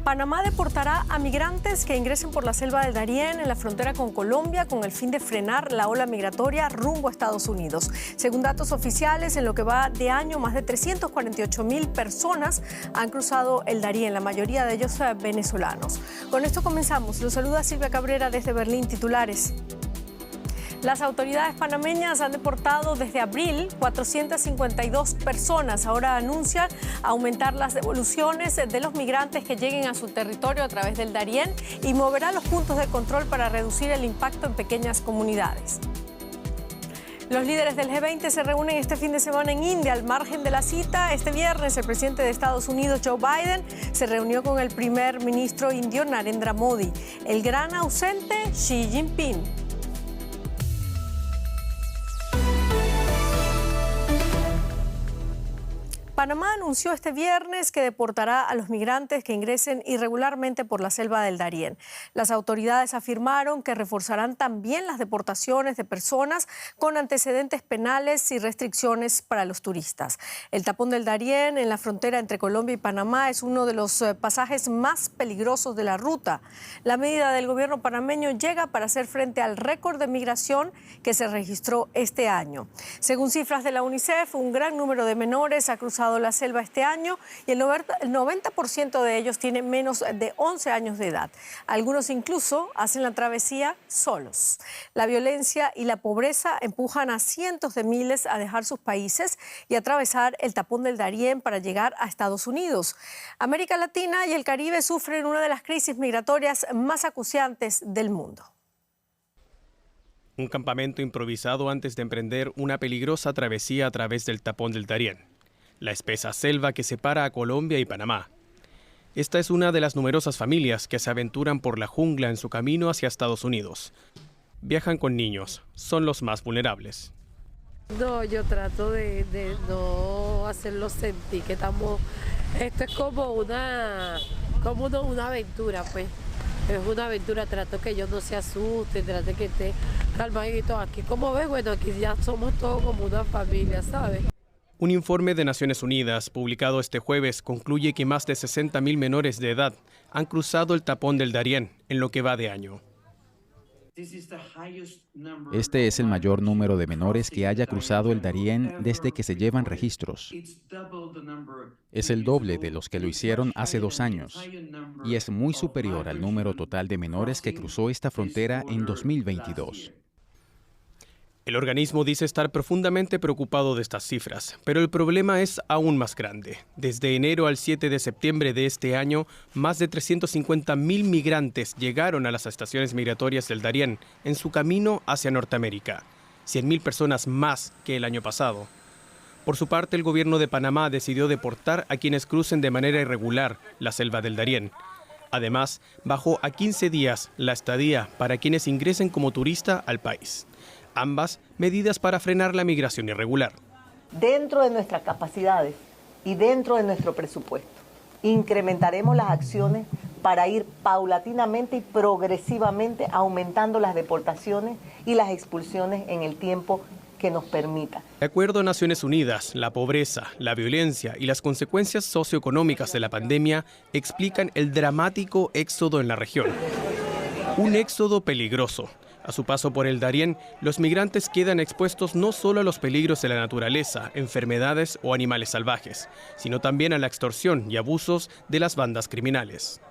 Panamá deportará a migrantes que ingresen por la selva del Darién en la frontera con Colombia con el fin de frenar la ola migratoria rumbo a Estados Unidos. Según datos oficiales, en lo que va de año, más de 348.000 personas han cruzado el Darién, la mayoría de ellos venezolanos. Con esto comenzamos. Los saluda Silvia Cabrera desde Berlín. Titulares. Las autoridades panameñas han deportado desde abril 452 personas. Ahora anuncian aumentar las devoluciones de los migrantes que lleguen a su territorio a través del Darién y moverá los puntos de control para reducir el impacto en pequeñas comunidades. Los líderes del G20 se reúnen este fin de semana en India. Al margen de la cita, este viernes el presidente de Estados Unidos, Joe Biden, se reunió con el primer ministro indio Narendra Modi. El gran ausente, Xi Jinping. Panamá anunció este viernes que deportará a los migrantes que ingresen irregularmente por la selva del Darién. Las autoridades afirmaron que reforzarán también las deportaciones de personas con antecedentes penales y restricciones para los turistas. El tapón del Darién en la frontera entre Colombia y Panamá es uno de los pasajes más peligrosos de la ruta. La medida del gobierno panameño llega para hacer frente al récord de migración que se registró este año. Según cifras de la UNICEF, un gran número de menores ha cruzado la selva este año y el 90% de ellos tiene menos de 11 años de edad. Algunos incluso hacen la travesía solos. La violencia y la pobreza empujan a cientos de miles a dejar sus países y atravesar el tapón del Darién para llegar a Estados Unidos. América Latina y el Caribe sufren una de las crisis migratorias más acuciantes del mundo. Un campamento improvisado antes de emprender una peligrosa travesía a través del tapón del Darién, la espesa selva que separa a Colombia y Panamá. Esta es una de las numerosas familias que se aventuran por la jungla en su camino hacia Estados Unidos. Viajan con niños, son los más vulnerables. No, yo trato de no hacerlos sentir que estamos... Esto es como una aventura, pues. Es una aventura, trato que ellos no se asusten, trato que esté calmaditos. Aquí, como ves, bueno, aquí ya somos todos como una familia, ¿sabes? Un informe de Naciones Unidas, publicado este jueves, concluye que más de 60.000 menores de edad han cruzado el tapón del Darién en lo que va de año. Este es el mayor número de menores que haya cruzado el Darién desde que se llevan registros. Es el doble de los que lo hicieron hace 2 años y es muy superior al número total de menores que cruzó esta frontera en 2022. El organismo dice estar profundamente preocupado de estas cifras, pero el problema es aún más grande. Desde enero al 7 de septiembre de este año, más de 350.000 migrantes llegaron a las estaciones migratorias del Darién en su camino hacia Norteamérica, 100.000 personas más que el año pasado. Por su parte, el gobierno de Panamá decidió deportar a quienes crucen de manera irregular la selva del Darién. Además, bajó a 15 días la estadía para quienes ingresen como turista al país. Ambas medidas para frenar la migración irregular. Dentro de nuestras capacidades y dentro de nuestro presupuesto, incrementaremos las acciones para ir paulatinamente y progresivamente aumentando las deportaciones y las expulsiones en el tiempo que nos permita. De acuerdo a Naciones Unidas, la pobreza, la violencia y las consecuencias socioeconómicas de la pandemia explican el dramático éxodo en la región. Un éxodo peligroso. A su paso por el Darién, los migrantes quedan expuestos no solo a los peligros de la naturaleza, enfermedades o animales salvajes, sino también a la extorsión y abusos de las bandas criminales.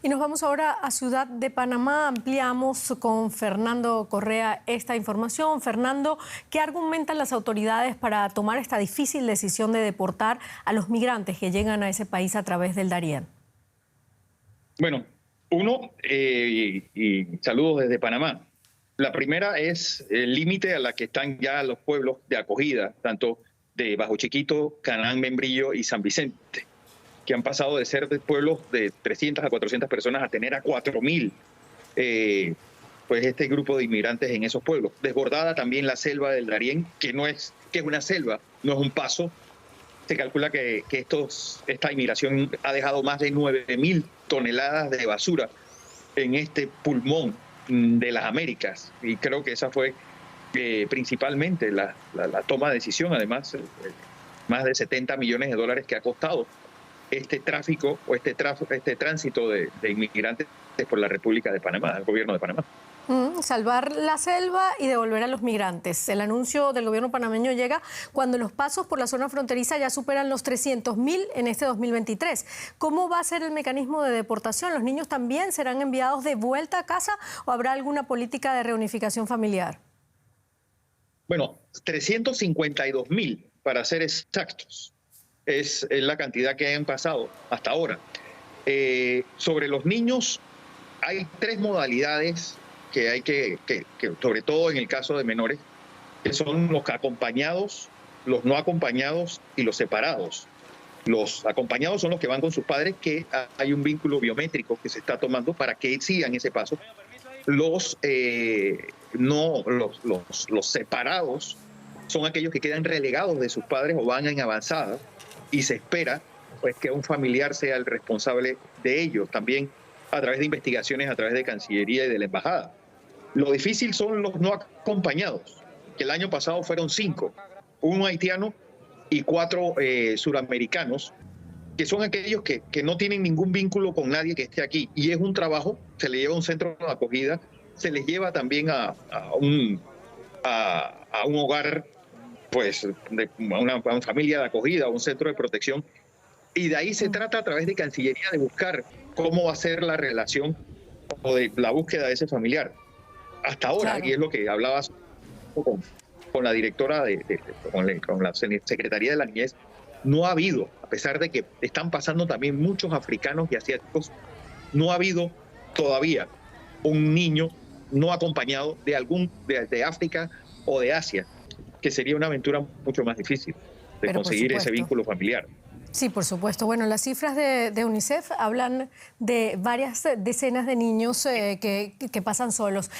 Y nos vamos ahora a Ciudad de Panamá. Ampliamos con Fernando Correa esta información. Fernando, ¿qué argumentan las autoridades para tomar esta difícil decisión de deportar a los migrantes que llegan a ese país a través del Darién? Bueno, y saludos desde Panamá. La primera es el límite a la que están ya los pueblos de acogida, tanto de Bajo Chiquito, Canaán, Membrillo y San Vicente, que han pasado de ser de pueblos de 300 a 400 personas a tener a 4.000, pues este grupo de inmigrantes en esos pueblos. Desbordada también la selva del Darién, que es una selva, no es un paso. Se calcula que esta inmigración ha dejado más de 9.000 toneladas de basura en este pulmón de las Américas. Y creo que esa fue principalmente la toma de decisión, además, más de $70 millones que ha costado este tráfico o este tránsito de inmigrantes por la República de Panamá, el gobierno de Panamá. Salvar la selva y devolver a los migrantes. El anuncio del gobierno panameño llega cuando los pasos por la zona fronteriza ya superan los 300.000 en este 2023. ¿Cómo va a ser el mecanismo de deportación? ¿Los niños también serán enviados de vuelta a casa o habrá alguna política de reunificación familiar? Bueno, 352.000 para ser exactos. Es la cantidad que han pasado hasta ahora. Sobre los niños hay 3 modalidades que hay que, sobre todo en el caso de menores, que son los acompañados, los no acompañados y los separados. Los acompañados son los que van con sus padres, que hay un vínculo biométrico que se está tomando para que sigan ese paso. Los separados son aquellos que quedan relegados de sus padres o van en avanzada y se espera pues que un familiar sea el responsable de ellos, también a través de investigaciones, a través de Cancillería y de la Embajada. Lo difícil son los no acompañados, que el año pasado fueron 5, 1 haitiano y 4 suramericanos, que son aquellos que no tienen ningún vínculo con nadie que esté aquí. Y es un trabajo, se les lleva a un centro de acogida, se les lleva también a un hogar, pues, a una familia de acogida, a un centro de protección. Y de ahí se trata a través de Cancillería de buscar cómo va a ser la relación o de la búsqueda de ese familiar. Hasta ahora, claro. Y es lo que hablabas con la directora, con la Secretaría de la Niñez, no ha habido, a pesar de que están pasando también muchos africanos y asiáticos, no ha habido todavía un niño no acompañado de África o de Asia, que sería una aventura mucho más difícil de conseguir ese vínculo familiar. Sí, por supuesto. Bueno, las cifras de UNICEF hablan de varias decenas de niños que pasan solos.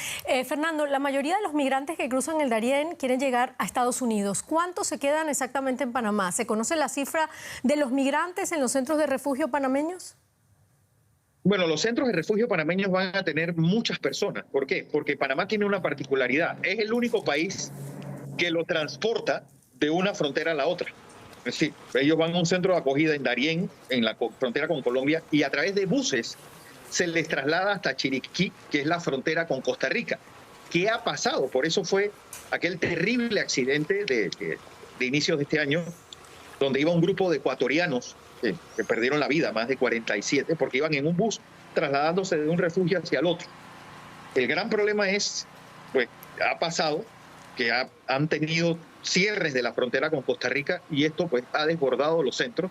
Fernando, la mayoría de los migrantes que cruzan el Darién quieren llegar a Estados Unidos. ¿Cuántos se quedan exactamente en Panamá? ¿Se conoce la cifra de los migrantes en los centros de refugio panameños? Bueno, los centros de refugio panameños van a tener muchas personas. ¿Por qué? Porque Panamá tiene una particularidad. Es el único país que lo transporta de una frontera a la otra. Es decir, ellos van a un centro de acogida en Darién, en la frontera con Colombia, y a través de buses se les traslada hasta Chiriquí, que es la frontera con Costa Rica. ¿Qué ha pasado? Por eso fue aquel terrible accidente de inicios de este año, donde iba un grupo de ecuatorianos que perdieron la vida, más de 47, porque iban en un bus trasladándose de un refugio hacia el otro. El gran problema es, pues, ha pasado que han tenido cierres de la frontera con Costa Rica y esto pues ha desbordado los centros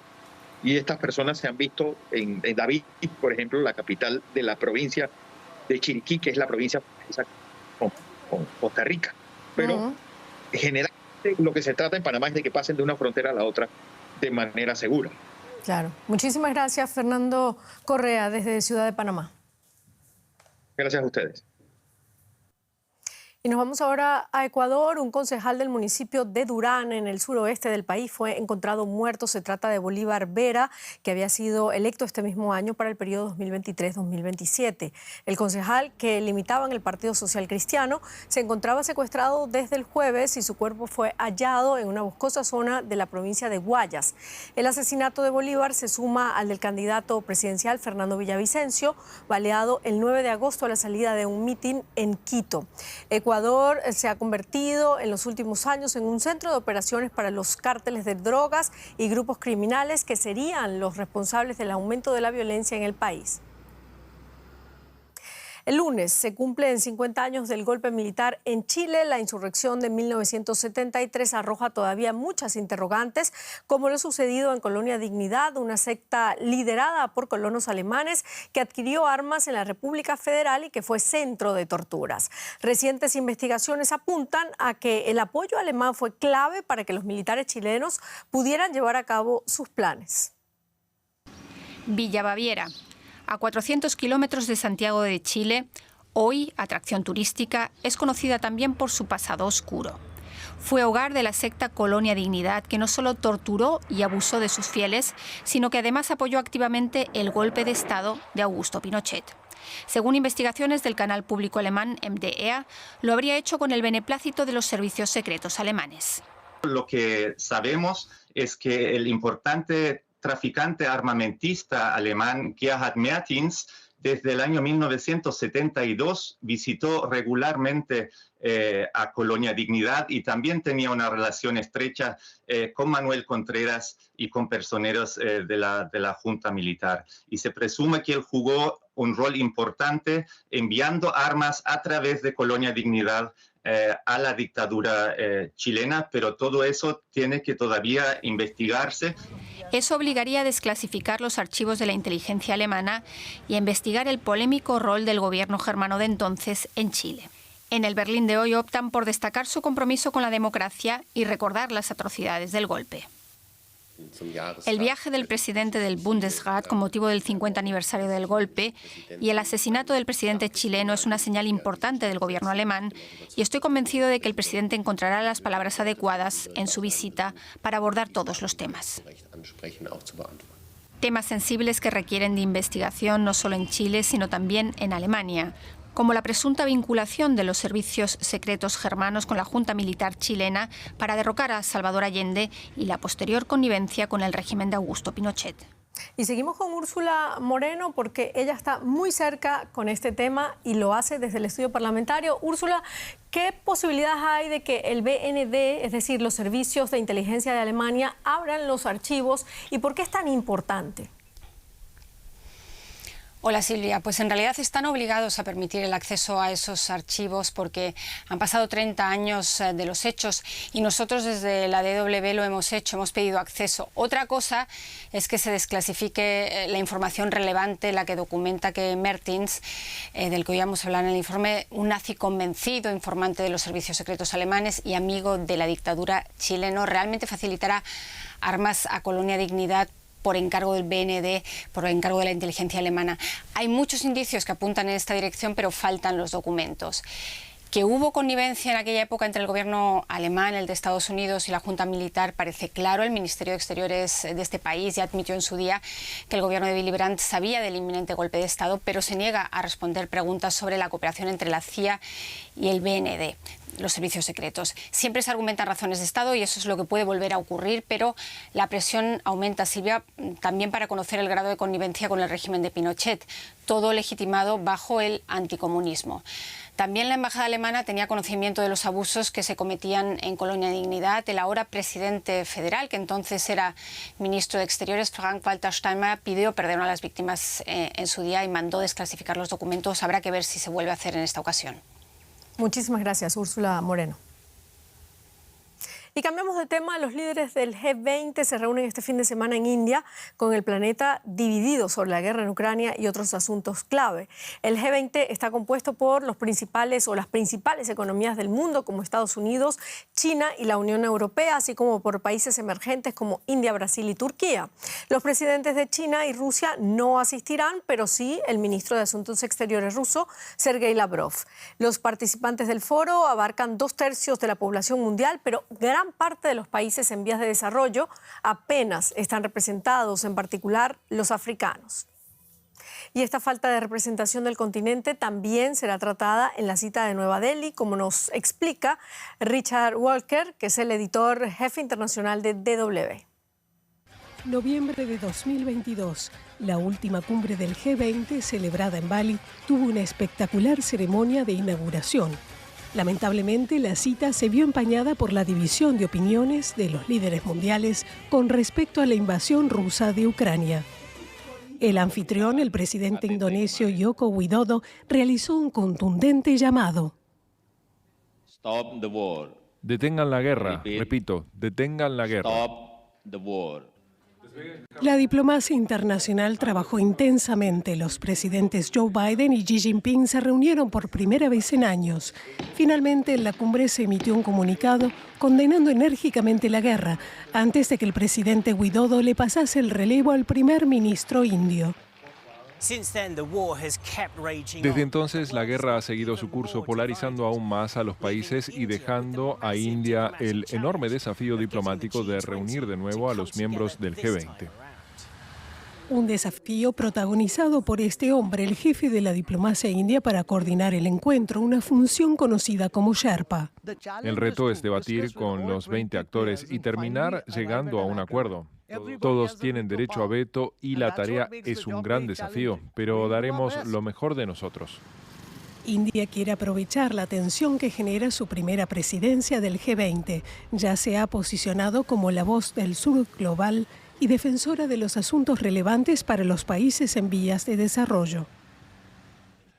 y estas personas se han visto en David, por ejemplo, la capital de la provincia de Chiriquí, que es la provincia con Costa Rica. Pero generalmente lo que se trata en Panamá es de que pasen de una frontera a la otra de manera segura. Claro. Muchísimas gracias, Fernando Correa, desde Ciudad de Panamá. Gracias a ustedes. Y nos vamos ahora a Ecuador. Un concejal del municipio de Durán, en el suroeste del país, fue encontrado muerto. Se trata de Bolívar Vera, que había sido electo este mismo año para el periodo 2023-2027. El concejal, que limitaba en el Partido Social Cristiano, se encontraba secuestrado desde el jueves y su cuerpo fue hallado en una boscosa zona de la provincia de Guayas. El asesinato de Bolívar se suma al del candidato presidencial Fernando Villavicencio, baleado el 9 de agosto a la salida de un mitin en Quito. Ecuador se ha convertido en los últimos años en un centro de operaciones para los cárteles de drogas y grupos criminales que serían los responsables del aumento de la violencia en el país. El lunes se cumplen 50 años del golpe militar en Chile. La insurrección de 1973 arroja todavía muchas interrogantes, como lo sucedido en Colonia Dignidad, una secta liderada por colonos alemanes que adquirió armas en la República Federal y que fue centro de torturas. Recientes investigaciones apuntan a que el apoyo alemán fue clave para que los militares chilenos pudieran llevar a cabo sus planes. Villa Baviera. A 400 kilómetros de Santiago de Chile, hoy atracción turística, es conocida también por su pasado oscuro. Fue hogar de la secta Colonia Dignidad, que no solo torturó y abusó de sus fieles, sino que además apoyó activamente el golpe de Estado de Augusto Pinochet. Según investigaciones del canal público alemán MDR, lo habría hecho con el beneplácito de los servicios secretos alemanes. Lo que sabemos es que el importante traficante armamentista alemán Gerhard Mertins, desde el año 1972 visitó regularmente a Colonia Dignidad y también tenía una relación estrecha con Manuel Contreras y con personeros de la Junta Militar. Y se presume que él jugó un rol importante enviando armas a través de Colonia Dignidad a la dictadura chilena, pero todo eso tiene que todavía investigarse. Eso obligaría a desclasificar los archivos de la inteligencia alemana y a investigar el polémico rol del gobierno germano de entonces en Chile. En el Berlín de hoy optan por destacar su compromiso con la democracia y recordar las atrocidades del golpe. El viaje del presidente del Bundesrat con motivo del 50 aniversario del golpe y el asesinato del presidente chileno es una señal importante del gobierno alemán y estoy convencido de que el presidente encontrará las palabras adecuadas en su visita para abordar todos los temas. Temas sensibles que requieren de investigación no solo en Chile, sino también en Alemania, como la presunta vinculación de los servicios secretos germanos con la Junta Militar chilena para derrocar a Salvador Allende y la posterior connivencia con el régimen de Augusto Pinochet. Y seguimos con Úrsula Moreno porque ella está muy cerca con este tema y lo hace desde el estudio parlamentario. Úrsula, ¿qué posibilidades hay de que el BND, es decir, los servicios de inteligencia de Alemania, abran los archivos y por qué es tan importante? Hola Silvia, pues en realidad están obligados a permitir el acceso a esos archivos porque han pasado 30 años de los hechos y nosotros desde la DW lo hemos hecho, hemos pedido acceso. Otra cosa es que se desclasifique la información relevante, la que documenta que Mertins, del que hoy vamos a hablar en el informe, un nazi convencido, informante de los servicios secretos alemanes y amigo de la dictadura chilena, realmente facilitará armas a Colonia Dignidad por encargo del BND, por encargo de la inteligencia alemana. Hay muchos indicios que apuntan en esta dirección, pero faltan los documentos. Que hubo connivencia en aquella época entre el gobierno alemán, el de Estados Unidos y la Junta Militar parece claro. El Ministerio de Exteriores de este país ya admitió en su día que el gobierno de Willy Brandt sabía del inminente golpe de Estado, pero se niega a responder preguntas sobre la cooperación entre la CIA y el BND, los servicios secretos. Siempre se argumentan razones de Estado y eso es lo que puede volver a ocurrir, pero la presión aumenta, Silvia, también para conocer el grado de connivencia con el régimen de Pinochet, todo legitimado bajo el anticomunismo. También la embajada alemana tenía conocimiento de los abusos que se cometían en Colonia Dignidad. El ahora presidente federal, que entonces era ministro de Exteriores, Frank-Walter Steinmeier, pidió perdón a las víctimas en su día y mandó desclasificar los documentos. Habrá que ver si se vuelve a hacer en esta ocasión. Muchísimas gracias, Úrsula Moreno. Y cambiamos de tema. Los líderes del G20 se reúnen este fin de semana en India con el planeta dividido sobre la guerra en Ucrania y otros asuntos clave. El G20 está compuesto por las principales economías del mundo como Estados Unidos, China y la Unión Europea, así como por países emergentes como India, Brasil y Turquía. Los presidentes de China y Rusia no asistirán, pero sí el ministro de Asuntos Exteriores ruso, Sergei Lavrov. Los participantes del foro abarcan 2/3 de la población mundial, pero gran parte de los países en vías de desarrollo apenas están representados, en particular los africanos. Y esta falta de representación del continente también será tratada en la cita de Nueva Delhi, como nos explica Richard Walker, que es el editor jefe internacional de DW. Noviembre de 2022, la última cumbre del G20 celebrada en Bali tuvo una espectacular ceremonia de inauguración. Lamentablemente, la cita se vio empañada por la división de opiniones de los líderes mundiales con respecto a la invasión rusa de Ucrania. El anfitrión, el presidente indonesio Joko Widodo, realizó un contundente llamado. Detengan la guerra, repito, detengan la guerra. La diplomacia internacional trabajó intensamente. Los presidentes Joe Biden y Xi Jinping se reunieron por primera vez en años. Finalmente, en la cumbre se emitió un comunicado condenando enérgicamente la guerra, antes de que el presidente Widodo le pasase el relevo al primer ministro indio. Desde entonces, la guerra ha seguido su curso, polarizando aún más a los países y dejando a India el enorme desafío diplomático de reunir de nuevo a los miembros del G20. Un desafío protagonizado por este hombre, el jefe de la diplomacia india, para coordinar el encuentro, una función conocida como Sherpa. El reto es debatir con los 20 actores y terminar llegando a un acuerdo. Todos tienen derecho a veto y la tarea es un gran desafío, pero daremos lo mejor de nosotros. India quiere aprovechar la tensión que genera su primera presidencia del G20. Ya se ha posicionado como la voz del sur global y defensora de los asuntos relevantes para los países en vías de desarrollo.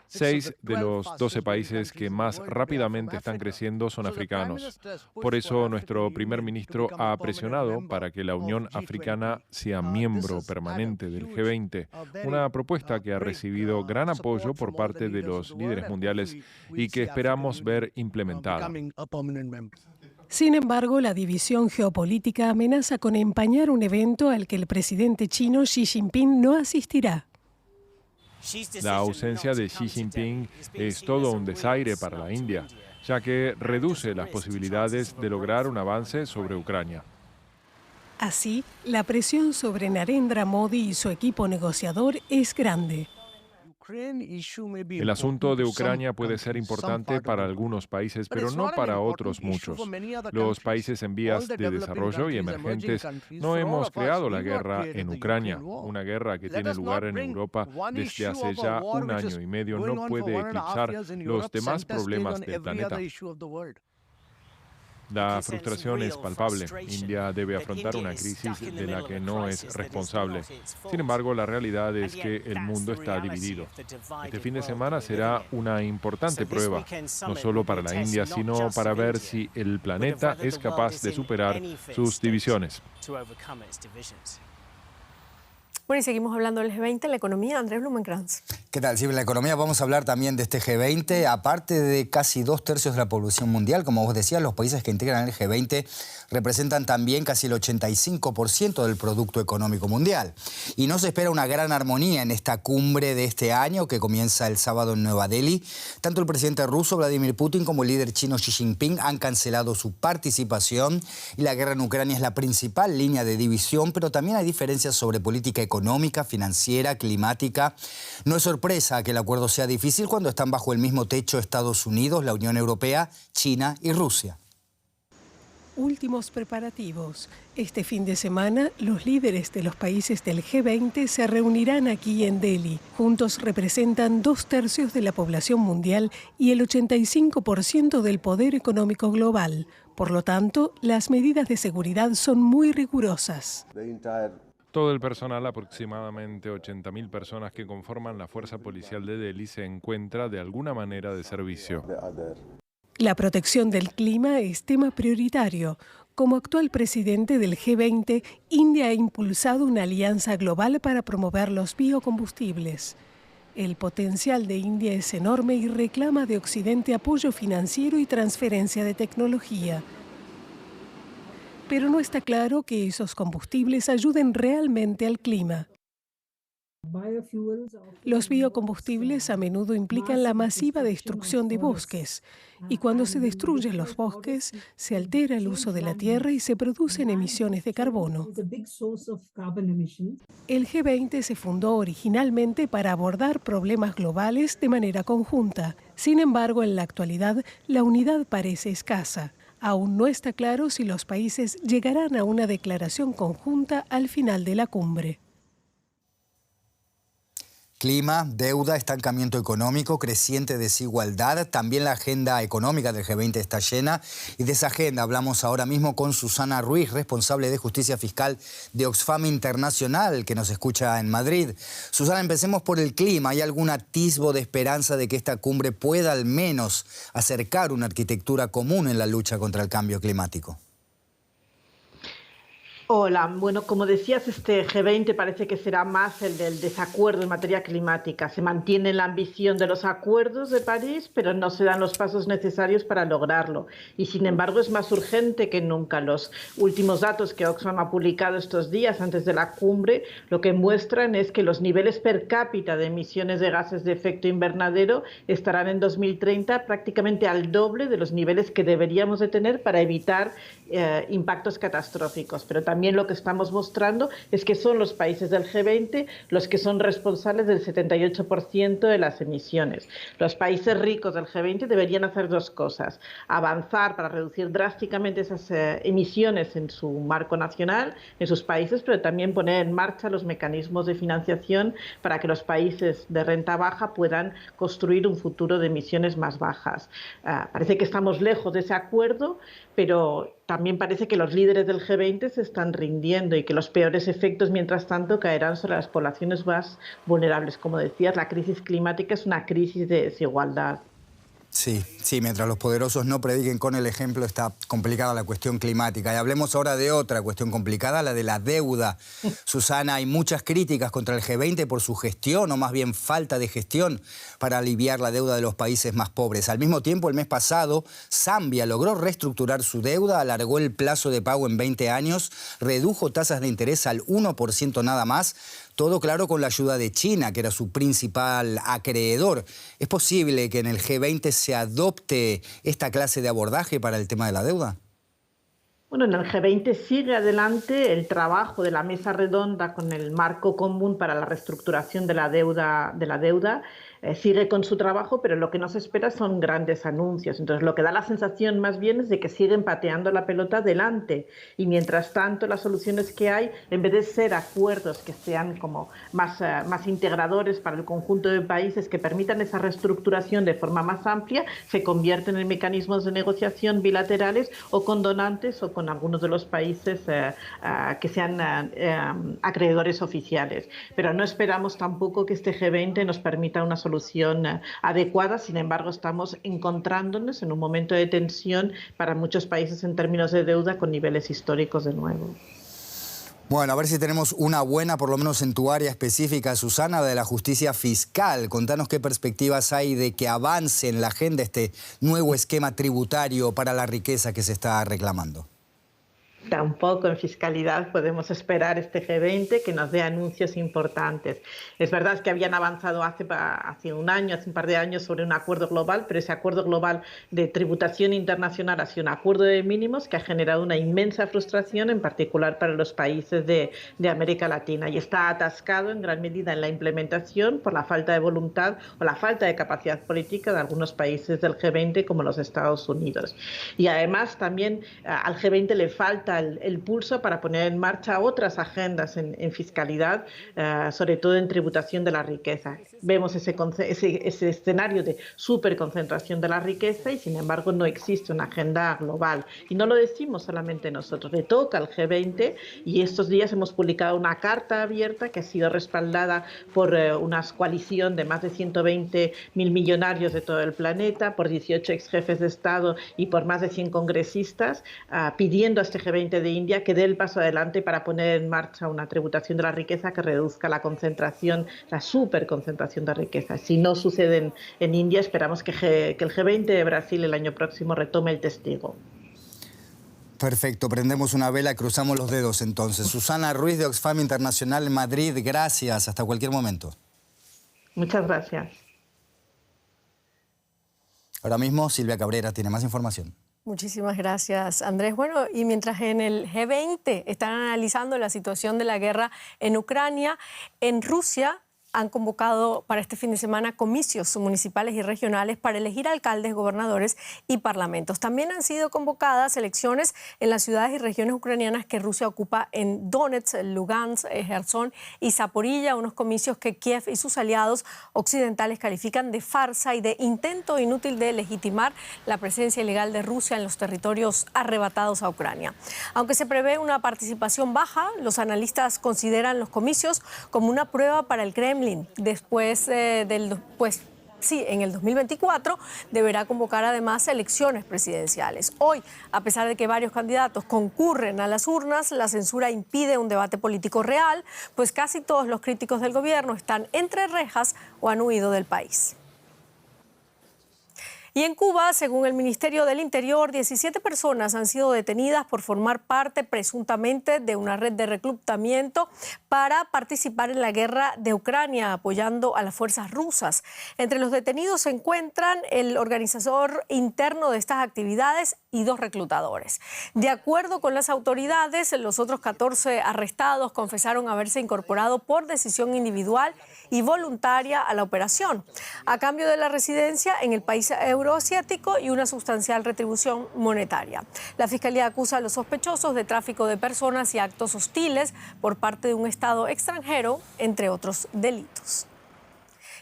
6 de los 12 países que más rápidamente están creciendo son africanos. Por eso nuestro primer ministro ha presionado para que la Unión Africana sea miembro permanente del G20, una propuesta que ha recibido gran apoyo por parte de los líderes mundiales y que esperamos ver implementada. Sin embargo, la división geopolítica amenaza con empañar un evento al que el presidente chino Xi Jinping no asistirá. La ausencia de Xi Jinping es todo un desaire para la India, ya que reduce las posibilidades de lograr un avance sobre Ucrania. Así, la presión sobre Narendra Modi y su equipo negociador es grande. El asunto de Ucrania puede ser importante para algunos países, pero no para otros muchos. Los países en vías de desarrollo y emergentes no hemos creado la guerra en Ucrania. Una guerra que tiene lugar en Europa desde hace ya 1 año y medio no puede eclipsar los demás problemas del planeta. La frustración es palpable. India debe afrontar una crisis de la que no es responsable. Sin embargo, la realidad es que el mundo está dividido. Este fin de semana será una importante prueba, no solo para la India, sino para ver si el planeta es capaz de superar sus divisiones. Bueno, y seguimos hablando del G20, la economía. Andrés Blumenkrantz. ¿Qué tal? Sí, en la economía vamos a hablar también de este G20. Aparte de casi 2/3 de la población mundial, como vos decías, los países que integran el G20 representan también casi el 85% del Producto Económico Mundial. Y no se espera una gran armonía en esta cumbre de este año que comienza el sábado en Nueva Delhi. Tanto el presidente ruso Vladimir Putin como el líder chino Xi Jinping han cancelado su participación y la guerra en Ucrania es la principal línea de división, pero también hay diferencias sobre política económica, financiera, climática. No es sorpresa que el acuerdo sea difícil cuando están bajo el mismo techo Estados Unidos, la Unión Europea, China y Rusia. Últimos preparativos. Este fin de semana, los líderes de los países del G20 se reunirán aquí en Delhi. Juntos representan 2/3 de la población mundial y el 85% del poder económico global. Por lo tanto, las medidas de seguridad son muy rigurosas. Todo el personal, aproximadamente 80.000 personas que conforman la fuerza policial de Delhi, se encuentra de alguna manera de servicio. La protección del clima es tema prioritario. Como actual presidente del G20, India ha impulsado una alianza global para promover los biocombustibles. El potencial de India es enorme y reclama de Occidente apoyo financiero y transferencia de tecnología. Pero no está claro que esos combustibles ayuden realmente al clima. Los biocombustibles a menudo implican la masiva destrucción de bosques, y cuando se destruyen los bosques, se altera el uso de la tierra y se producen emisiones de carbono. El G20 se fundó originalmente para abordar problemas globales de manera conjunta. Sin embargo, en la actualidad, la unidad parece escasa. Aún no está claro si los países llegarán a una declaración conjunta al final de la cumbre. Clima, deuda, estancamiento económico, creciente desigualdad. También la agenda económica del G20 está llena. Y de esa agenda hablamos ahora mismo con Susana Ruiz, responsable de Justicia Fiscal de Oxfam Internacional, que nos escucha en Madrid. Susana, empecemos por el clima. ¿Hay algún atisbo de esperanza de que esta cumbre pueda al menos acercar una arquitectura común en la lucha contra el cambio climático? Hola, bueno, como decías, este G20 parece que será más el del desacuerdo en materia climática. Se mantiene la ambición de los acuerdos de París, pero no se dan los pasos necesarios para lograrlo. Y sin embargo es más urgente que nunca. Los últimos datos que Oxfam ha publicado estos días antes de la cumbre lo que muestran es que los niveles per cápita de emisiones de gases de efecto invernadero estarán en 2030 prácticamente al doble de los niveles que deberíamos de tener para evitar impactos catastróficos. Pero también también lo que estamos mostrando es que son los países del G20 los que son responsables del 78% de las emisiones. Los países ricos del G20 deberían hacer dos cosas: avanzar para reducir drásticamente esas emisiones en su marco nacional, en sus países, pero también poner en marcha los mecanismos de financiación para que los países de renta baja puedan construir un futuro de emisiones más bajas. Parece que estamos lejos de ese acuerdo, pero también parece que los líderes del G20 se están rindiendo y que los peores efectos, mientras tanto, caerán sobre las poblaciones más vulnerables. Como decías, la crisis climática es una crisis de desigualdad. Sí, mientras los poderosos no prediquen con el ejemplo, está complicada la cuestión climática. Y hablemos ahora de otra cuestión complicada, la de la deuda. Susana, hay muchas críticas contra el G20 por su gestión, o más bien falta de gestión, para aliviar la deuda de los países más pobres. Al mismo tiempo, el mes pasado, Zambia logró reestructurar su deuda, alargó el plazo de pago en 20 años, redujo tasas de interés al 1% nada más. Todo claro con la ayuda de China, que era su principal acreedor. ¿Es posible que en el G20 se adopte esta clase de abordaje para el tema de la deuda? Bueno, en el G20 sigue adelante el trabajo de la mesa redonda con el marco común para la reestructuración de la deuda. Sigue con su trabajo, pero lo que nos espera son grandes anuncios. Entonces, lo que da la sensación más bien es de que siguen pateando la pelota adelante. Y mientras tanto, las soluciones que hay, en vez de ser acuerdos que sean como más integradores para el conjunto de países, que permitan esa reestructuración de forma más amplia, se convierten en mecanismos de negociación bilaterales o con donantes o con algunos de los países que sean acreedores oficiales. Pero no esperamos tampoco que este G20 nos permita una solución adecuada. Sin embargo, estamos encontrándonos en un momento de tensión para muchos países en términos de deuda con niveles históricos de nuevo. Bueno, a ver si tenemos una buena, por lo menos en tu área específica, Susana, de la justicia fiscal. Contanos qué perspectivas hay de que avance en la agenda este nuevo esquema tributario para la riqueza que se está reclamando. Tampoco en fiscalidad podemos esperar este G20 que nos dé anuncios importantes. Es verdad que habían avanzado hace un par de años sobre un acuerdo global, pero ese acuerdo global de tributación internacional ha sido un acuerdo de mínimos que ha generado una inmensa frustración, en particular para los países de América Latina, y está atascado en gran medida en la implementación por la falta de voluntad o la falta de capacidad política de algunos países del G20 como los Estados Unidos. Y además también al G20 le falta el pulso para poner en marcha otras agendas en fiscalidad, sobre todo en tributación de la riqueza. Vemos ese escenario de superconcentración de la riqueza y, sin embargo, no existe una agenda global. Y no lo decimos solamente nosotros, le toca al G20, y estos días hemos publicado una carta abierta que ha sido respaldada por una coalición de más de 120.000 millonarios de todo el planeta, por 18 ex jefes de Estado y por más de 100 congresistas, pidiendo a este G20 de India que dé el paso adelante para poner en marcha una tributación de la riqueza que reduzca la concentración, la superconcentración de riqueza. Si no sucede en India, esperamos que el G20 de Brasil el año próximo retome el testigo. Perfecto, prendemos una vela, cruzamos los dedos entonces. Susana Ruiz de Oxfam Internacional en Madrid, gracias, hasta cualquier momento. Muchas gracias. Ahora mismo Silvia Cabrera tiene más información. Muchísimas gracias, Andrés. Bueno, y mientras en el G20 están analizando la situación de la guerra en Ucrania, en Rusia han convocado para este fin de semana comicios municipales y regionales para elegir alcaldes, gobernadores y parlamentos. También han sido convocadas elecciones en las ciudades y regiones ucranianas que Rusia ocupa en Donetsk, Lugansk, Gerson y Zaporilla, unos comicios que Kiev y sus aliados occidentales califican de farsa y de intento inútil de legitimar la presencia ilegal de Rusia en los territorios arrebatados a Ucrania. Aunque se prevé una participación baja, los analistas consideran los comicios como una prueba para el Kremlin. Después en el 2024 deberá convocar además elecciones presidenciales. Hoy, a pesar de que varios candidatos concurren a las urnas, la censura impide un debate político real, pues casi todos los críticos del gobierno están entre rejas o han huido del país. Y en Cuba, según el Ministerio del Interior, 17 personas han sido detenidas por formar parte presuntamente de una red de reclutamiento para participar en la guerra de Ucrania, apoyando a las fuerzas rusas. Entre los detenidos se encuentran el organizador interno de estas actividades y 2 reclutadores. De acuerdo con las autoridades, los otros 14 arrestados confesaron haberse incorporado por decisión individual y voluntaria a la operación, a cambio de la residencia en el país euroasiático y una sustancial retribución monetaria. La Fiscalía acusa a los sospechosos de tráfico de personas y actos hostiles por parte de un Estado extranjero, entre otros delitos.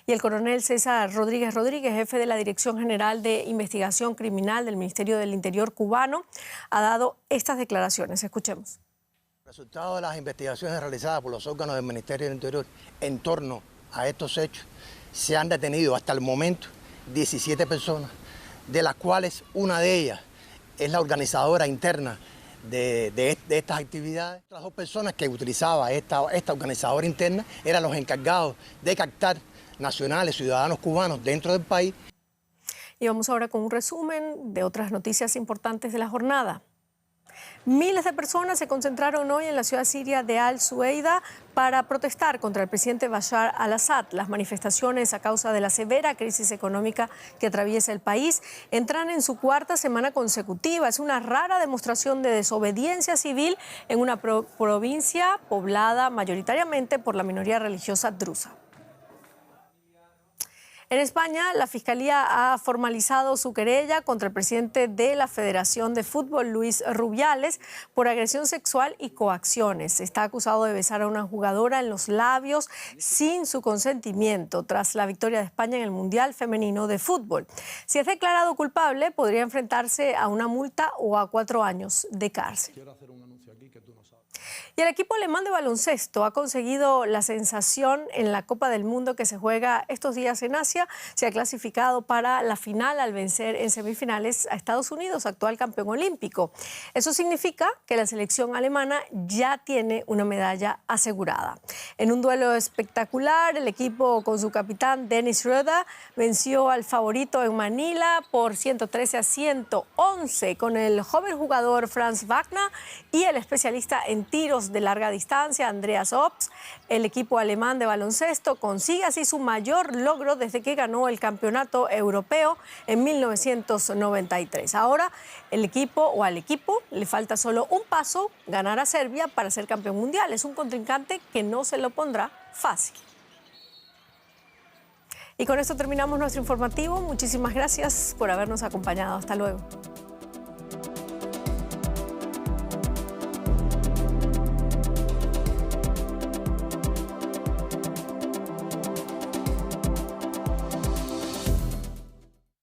Y el coronel César Rodríguez Rodríguez, jefe de la Dirección General de Investigación Criminal del Ministerio del Interior cubano, ha dado estas declaraciones. Escuchemos. Resultado de las investigaciones realizadas por los órganos del Ministerio del Interior en torno a estos hechos, se han detenido hasta el momento 17 personas, de las cuales una de ellas es la organizadora interna de estas actividades. Las 2 personas que utilizaba esta organizadora interna eran los encargados de captar nacionales, ciudadanos cubanos dentro del país. Y vamos ahora con un resumen de otras noticias importantes de la jornada. Miles de personas se concentraron hoy en la ciudad siria de Al-Sueida para protestar contra el presidente Bashar al-Assad. Las manifestaciones a causa de la severa crisis económica que atraviesa el país entran en su 4ª semana consecutiva. Es una rara demostración de desobediencia civil en una provincia poblada mayoritariamente por la minoría religiosa drusa. En España, la Fiscalía ha formalizado su querella contra el presidente de la Federación de Fútbol, Luis Rubiales, por agresión sexual y coacciones. Está acusado de besar a una jugadora en los labios sin su consentimiento tras la victoria de España en el Mundial Femenino de Fútbol. Si es declarado culpable, podría enfrentarse a una multa o a 4 años de cárcel. Y el equipo alemán de baloncesto ha conseguido la sensación en la Copa del Mundo que se juega estos días en Asia. Se ha clasificado para la final al vencer en semifinales a Estados Unidos, actual campeón olímpico. Eso significa que la selección alemana ya tiene una medalla asegurada. En un duelo espectacular, el equipo con su capitán Dennis Schröder venció al favorito en Manila por 113-111 con el joven jugador Franz Wagner y el especialista en tiros de larga distancia, Andreas Obst. El equipo alemán de baloncesto consigue así su mayor logro desde que ganó el campeonato europeo en 1993. Ahora al equipo le falta solo un paso, ganar a Serbia para ser campeón mundial. Es un contrincante que no se lo pondrá fácil. Y con esto terminamos nuestro informativo. Muchísimas gracias por habernos acompañado. Hasta luego.